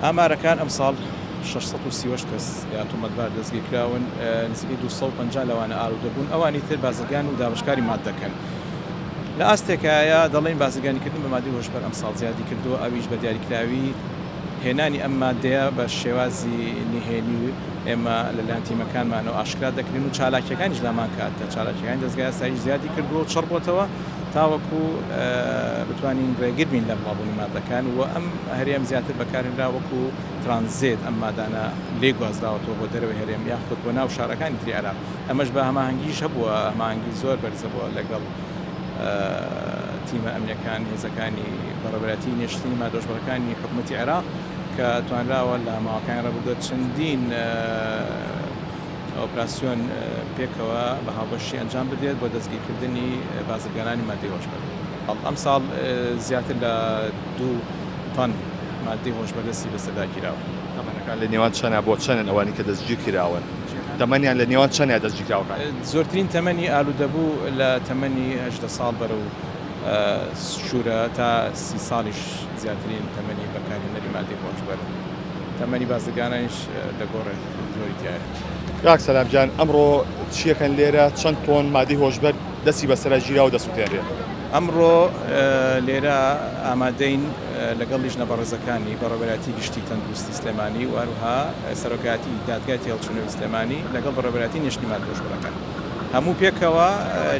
ئامارەکان ئەمساڵ 630 کەس یا تۆمەتبار دەستگیرکراون، نزیکەی 250 لەوانە ئالوودەبوون، ئەوانی تر بازرگان و دابشکاری ماددەکەن. لە ئاستێکایە دەڵێن بازرگانیکردن بە مادەی هۆشبەر ئەمساڵ زیادی کردووە، ئەویش بە دیاریکراوی هێنانی ئەم مادەیە بە شێوازی نهێنی و ئێمە لەلایەن تیمەکانمانەوە ئاشکرا دەکرێن و چالاکیەکانیش لامان کاتە چالاکیەکانی دەستگای ئاسایی زیادی کردووە و چڕ بۆتەوە تاوەکو بتوانین ڕێگر بین لە بڵاوبوونی مادەکان و ئەم هەرێم زیاتر بەکارهێنرا وەکو ترانزیت ئەم مادانە لێ گوازراوەتەوە بۆ دەرەوەی هەرێم یاخود بۆ ناو شارەکانی تری عێراق. ئەمەش بە هەماهەنگیش هەبووە، هەماهەنگی زۆر بەرزە بووە لەگەڵ تیمە ئەمنیەکان هێزەکانی بەڕێوەبەرەتی نێشتنی مادۆژبەرەکانی حکوومەتی عێراق کە توانراوە لە ماوەکانی ڕابردووە چەندین ئۆپراسیۆن پێکەوە بە هاوبەشی ئەنجام بدرێت بۆ دەستگیرکردنی بازرگانانی مادەی هۆشبەر. ئەم ساڵ زیاتر لە 2 تۆن مادەی هۆشبەر دەستی بەسەرداگیراوە. تەمەنەکان لە نێوان چەنە بۆ چەندن ئەوانی کە دەستگیر کراون؟ تەمەنیان لە نێوان چەندە دەستگیرکراوەکان؟ زۆرترین تەمەنی ئالوودەبوو لە تەمەنی 18 ساڵ بەرە و شوورە تا 30 ساڵیش زیاترین تەمەنی بەکارهێنەری مادەی هۆشبەر. تەمەنی بازرگانانیش لەگۆڕێ زۆری تایە. کاک سەلامجان، ئەمڕۆ چیەکەن لێرە چەند تۆن مادەی هۆشبەر دەستی بەسەرە گیرا و دەسووتێنرێت؟ ئەمڕۆ لێرە ئامادەین لەگەڵ لیژنە بەڕێزەکانی بەڕێوەبەرەتی گشتی تەندروستی سلێمانی و هەروەها سەرۆکایەتی دادگای تێهەڵچوونەوەی سلێمانی لەگەڵ بەڕێوەبەرەتی نیشتنی مادەی هۆشبەرەکان هەموو پێکەوە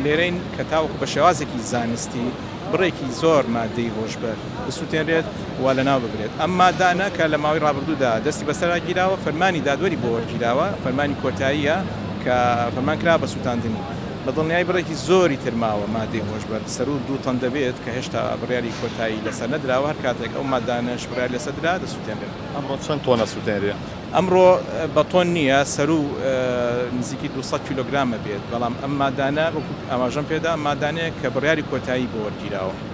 لێرەین کە تاوەکو بە شێوازێکی زانستی بڕێکی زۆر مادەی هۆشبەر بسووتێنرێت و لەناو ببرێت. ئەم مادانە کە لە ماوەی ڕابردوودا دەستی بەسەرا گیراوە، فەرمانی دادوەری بۆ وەرگیراوە، فەرمانی کۆتاییە کە فەرمان کرا بە سووتاندنی. بە دڵنیایی بڕێکی زۆری ترماوە مادەی هۆشبەر سەر و 2 تۆن دەبێت کە هێشتا بڕیاری کۆتایی لەسەر نەدراوە، هەر کاتێک ئەو مادانەش بڕیار لەسەر درا دەسووتێنرێت. ئەمڕۆ چەند تۆنە سووتێنرێت؟ ئەمڕۆ بە تۆن نییە، سەر و نزیکی 200 کیلۆگرامە بێت، بەڵام ئەم مادانە ئاماژەم پێدا ئەم مادانەیە کە بڕیاری کۆتایی بۆ وەرگیراوە.